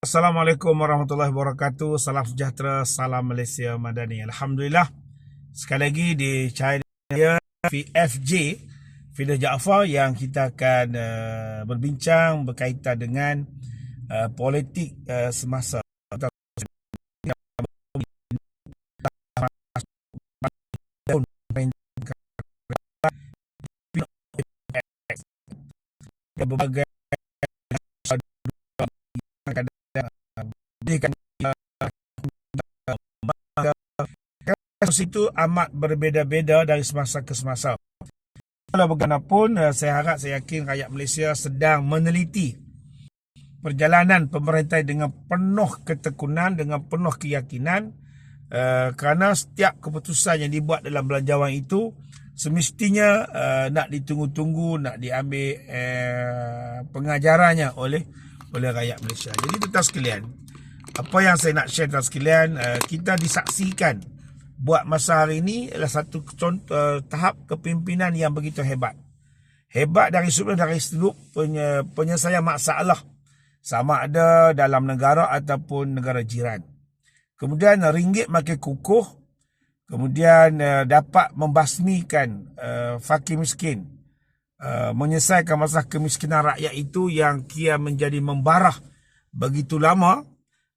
Assalamualaikum warahmatullahi wabarakatuh. Salam sejahtera, salam Malaysia Madani. Alhamdulillah. Sekali lagi di channel FJ Fidah Jaafar yang kita akan berbincang berkaitan dengan politik semasa berbagai kasus itu amat berbeza-beza dari semasa ke semasa. Kalau bagaimanapun, saya harap, saya yakin rakyat Malaysia sedang meneliti perjalanan pemerintah dengan penuh ketekunan, dengan penuh keyakinan, kerana setiap keputusan yang dibuat dalam belanjawan itu semestinya nak ditunggu-tunggu, nak diambil pengajarannya oleh rakyat Malaysia. Jadi tuan sekalian, apa yang saya nak share tuan sekalian, kita disaksikan buat masa hari ini adalah satu contoh, tahap kepimpinan yang begitu hebat. Hebat dari sudut penyelesaian masalah, sama ada dalam negara ataupun negara jiran. Kemudian ringgit makin kukuh, kemudian dapat membasmikan fakir miskin, menyelesaikan masalah kemiskinan rakyat itu yang kian menjadi membarah begitu lama,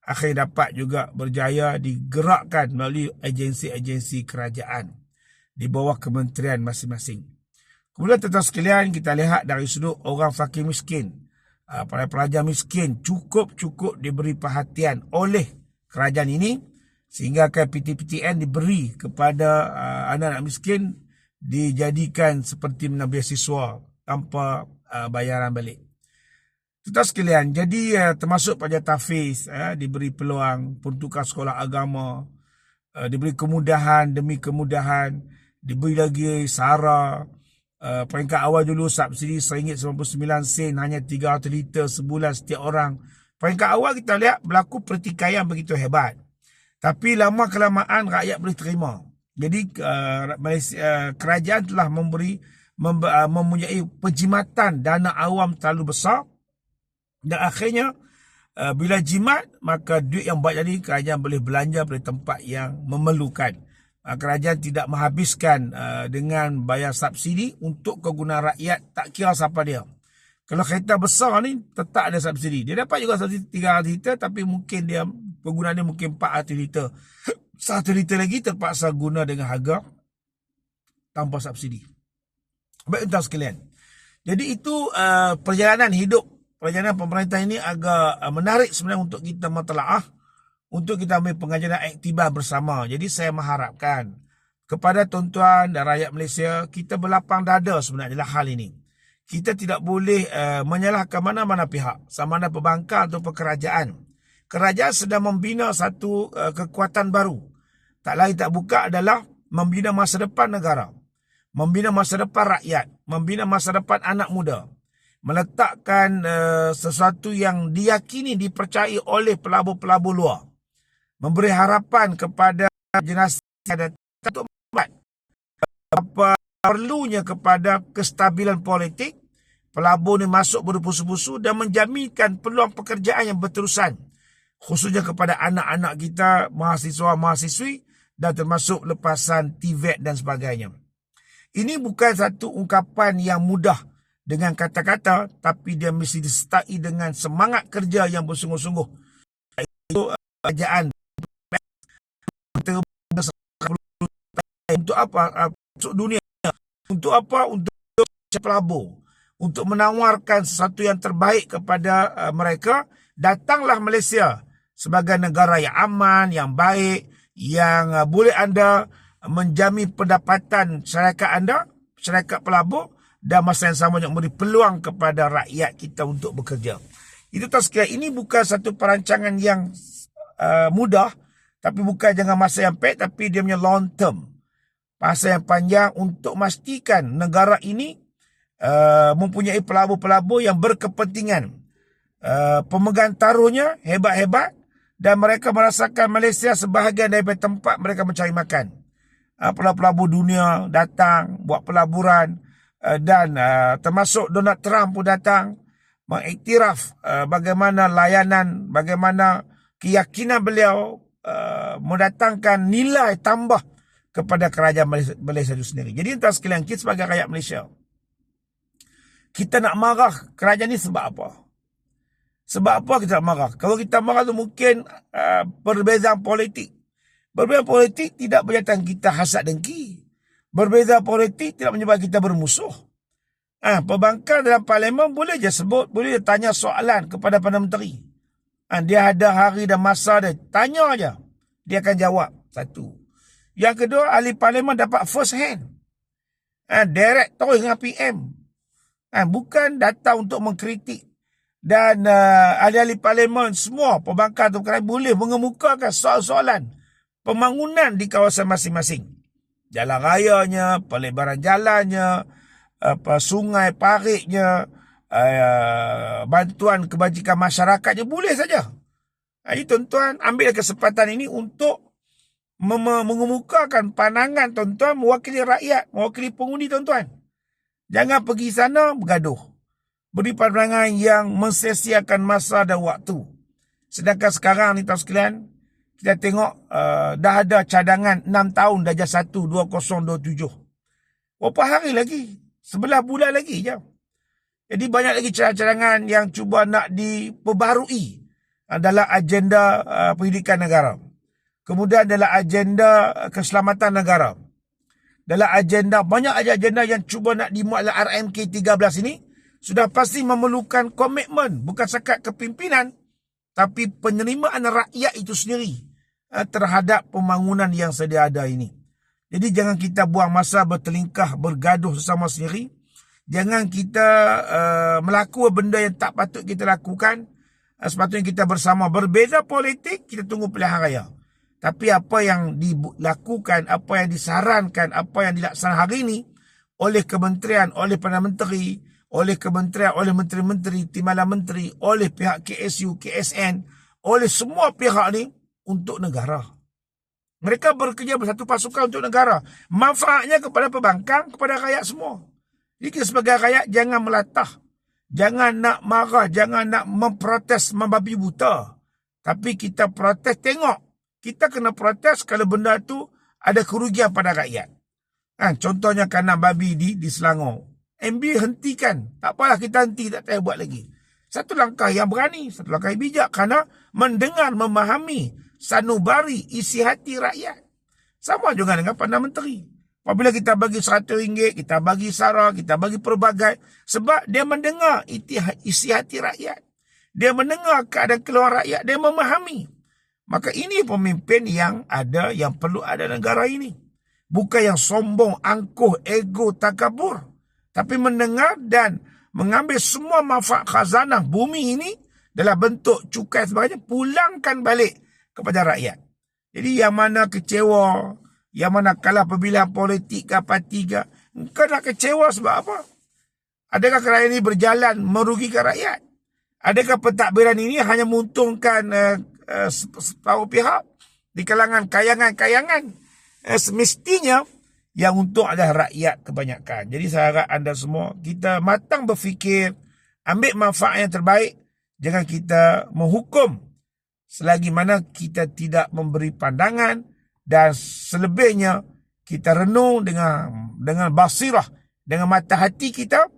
akhir dapat juga berjaya digerakkan melalui agensi-agensi kerajaan di bawah kementerian masing-masing. Kemudian tuan-tuan sekalian, kita lihat dari sudut orang fakir miskin, para pelajar miskin cukup diberi perhatian oleh kerajaan ini, sehingga PTPTN diberi kepada anak-anak miskin, dijadikan seperti mengambil beasiswa tanpa bayaran balik. Tuan sekalian, jadi termasuk pelajar tahfiz diberi peluang, peruntukan sekolah agama diberi kemudahan demi kemudahan, diberi lagi SARA. Peringkat awal dulu subsidi RM1.99 hanya 300 liter sebulan setiap orang. Peringkat awal kita lihat berlaku pertikaian begitu hebat. Tapi lama kelamaan rakyat boleh terima. Jadi kerajaan telah mempunyai penjimatan dana awam terlalu besar. Dan akhirnya bila jimat, maka duit yang baik jadi kerajaan boleh belanja pada tempat yang memerlukan. Kerajaan tidak menghabiskan dengan bayar subsidi untuk kegunaan rakyat, tak kira siapa dia. Kalau kereta besar ni tetap ada subsidi. Dia dapat juga subsidi 300 liter, tapi mungkin dia penggunaan dia mungkin 400 liter. 1 liter lagi terpaksa guna dengan harga tanpa subsidi. Baik tuan sekalian. Jadi itu perjalanan hidup, perjalanan pemerintah ini agak menarik sebenarnya untuk kita mentelaah, untuk kita ambil pengajaran iktibar bersama. Jadi saya mengharapkan kepada tuan-tuan dan rakyat Malaysia, kita berlapang dada sebenarnya dalam hal ini. Kita tidak boleh menyalahkan mana-mana pihak, sama ada perbankan atau kerajaan. Kerajaan sedang membina satu kekuatan baru. Tak lain tak buka adalah membina masa depan negara, membina masa depan rakyat, membina masa depan anak muda. Meletakkan sesuatu yang diyakini, dipercayai oleh pelabur-pelabur luar. Memberi harapan kepada generasi yang datang untuk membuat apa perlunya kepada kestabilan politik. Pelabur ni masuk berpusu-pusu dan menjaminkan peluang pekerjaan yang berterusan, khususnya kepada anak-anak kita, mahasiswa-mahasiswi, dan termasuk lepasan TVET dan sebagainya. Ini bukan satu ungkapan yang mudah dengan kata-kata, tapi dia mesti disertai dengan semangat kerja yang bersungguh-sungguh. Itu kerajaan untuk apa? Untuk dunia. Untuk apa? Untuk pelabur. Untuk menawarkan sesuatu yang terbaik kepada mereka. Datanglah Malaysia sebagai negara yang aman, yang baik, yang boleh anda menjamin pendapatan syarikat anda, syarikat pelabur, dan masa yang sama memberi peluang kepada rakyat kita untuk bekerja. Itu tak sekalian, ini bukan satu perancangan yang mudah, tapi bukan jangan masa yang pendek, tapi dia punya long term, masa yang panjang, untuk memastikan negara ini mempunyai pelabur-pelabur yang berkepentingan, pemegang taruhnya hebat-hebat, dan mereka merasakan Malaysia sebahagian daripada tempat mereka mencari makan. Pelabur-pelabur dunia datang buat pelaburan, dan termasuk Donald Trump pun datang mengiktiraf bagaimana layanan, bagaimana keyakinan beliau mendatangkan nilai tambah kepada kerajaan Malaysia itu sendiri. Jadi tuan sekalian, kita sebagai rakyat Malaysia, kita nak marah kerajaan ni sebab apa? Sebab apa kita nak marah? Kalau kita marah tu mungkin perbezaan politik. Berbeza politik tidak menyebabkan kita hasad dengki. Berbeza politik tidak menyebabkan kita bermusuh. Pembangkang dalam parlimen boleh je sebut, boleh je tanya soalan kepada Perdana Menteri. Dia ada hari dan masa dia, tanya aja. Dia akan jawab. Satu. Yang kedua, ahli parlimen dapat first hand. Direct terus dengan PM. Bukan datang untuk mengkritik. Dan ahli-ahli parlimen semua pembangkang tu boleh mengemukakan soalan-soalan pembangunan di kawasan masing-masing. Jalan rayanya, pelebaran jalannya, sungai pariknya, bantuan kebajikan masyarakatnya, boleh saja. Jadi tuan-tuan, ambil kesempatan ini untuk mengemukakan pandangan tuan-tuan mewakili rakyat, mewakili pengundi tuan-tuan. Jangan pergi sana bergaduh. Beri pandangan yang mensia-siakan masa dan waktu. Sedangkan sekarang ni tuan sekalian, kita tengok dah ada cadangan 6 tahun darjah 1 2027. Berapa hari lagi? 11 bulan lagi je. Jadi banyak lagi cadangan yang cuba nak diperbarui dalam agenda pendidikan negara. Kemudian dalam agenda keselamatan negara. Dalam agenda, banyak agenda yang cuba nak dimuat dalam RMK 13 ini, sudah pasti memerlukan komitmen, bukan sekat kepimpinan, tapi penerimaan rakyat itu sendiri terhadap pembangunan yang sedia ada ini. Jadi jangan kita buang masa bertelingkah, bergaduh sesama sendiri. Jangan kita melakukan benda yang tak patut kita lakukan. Sepatutnya kita bersama. Berbeza politik, kita tunggu pilihan raya. Tapi apa yang dilakukan, apa yang disarankan, apa yang dilaksanakan hari ini oleh kementerian, oleh Perdana Menteri, oleh kementerian, oleh menteri-menteri, timbalan menteri, oleh pihak KSU, KSN, oleh semua pihak ni untuk negara. Mereka bekerja bersatu pasukan untuk negara. Manfaatnya kepada pembangkang, kepada rakyat semua. Jadi kita sebagai rakyat jangan melatah. Jangan nak marah, jangan nak memprotes, membabi buta. Tapi kita protes, tengok. Kita kena protes kalau benda tu ada kerugian pada rakyat. Contohnya kandang babi di Selangor. MB hentikan. Tak apalah, kita henti, tak payah buat lagi. Satu langkah yang berani, satu langkah yang bijak kerana mendengar, memahami sanubari isi hati rakyat. Sama juga dengan Perdana Menteri. Apabila kita bagi RM100, kita bagi SARA, kita bagi pelbagai, sebab dia mendengar isi hati rakyat. Dia mendengar keadaan keluar rakyat, dia memahami. Maka ini pemimpin yang ada, yang perlu ada negara ini. Bukan yang sombong, angkuh, ego, takabur. Tapi mendengar dan mengambil semua manfaat khazanah bumi ini dalam bentuk cukai sebagainya, pulangkan balik kepada rakyat. Jadi yang mana kecewa, yang mana kalah pemilihan politik ke parti ke, engkau nak kecewa sebab apa? Adakah kerajaan ini berjalan merugikan rakyat? Adakah pentadbiran ini hanya menguntungkan separuh pihak di kalangan kayangan-kayangan? Semestinya yang untung adalah rakyat kebanyakan. Jadi saya harap anda semua, kita matang berfikir, ambil manfaat yang terbaik. Jangan kita menghukum selagi mana kita tidak memberi pandangan, dan selebihnya kita renung dengan basirah, dengan mata hati kita,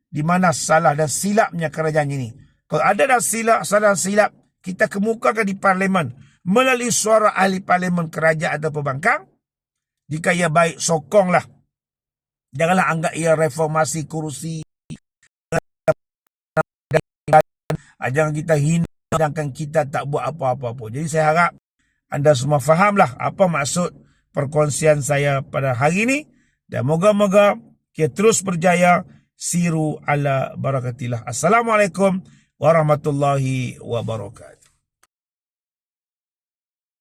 di mana salah dan silapnya kerajaan ini. Kalau ada dah salah silap, kita kemukakan di parlimen melalui suara ahli parlimen kerajaan atau pembangkang. Jika ia baik, sokonglah. Janganlah anggap ia reformasi kerusi. Jangan kita hina, sedangkan kita tak buat apa-apa. Jadi saya harap anda semua fahamlah apa maksud perkongsian saya pada hari ini. Dan moga-moga kita terus berjaya. Siru ala barakatillah. Assalamualaikum warahmatullahi wabarakatuh.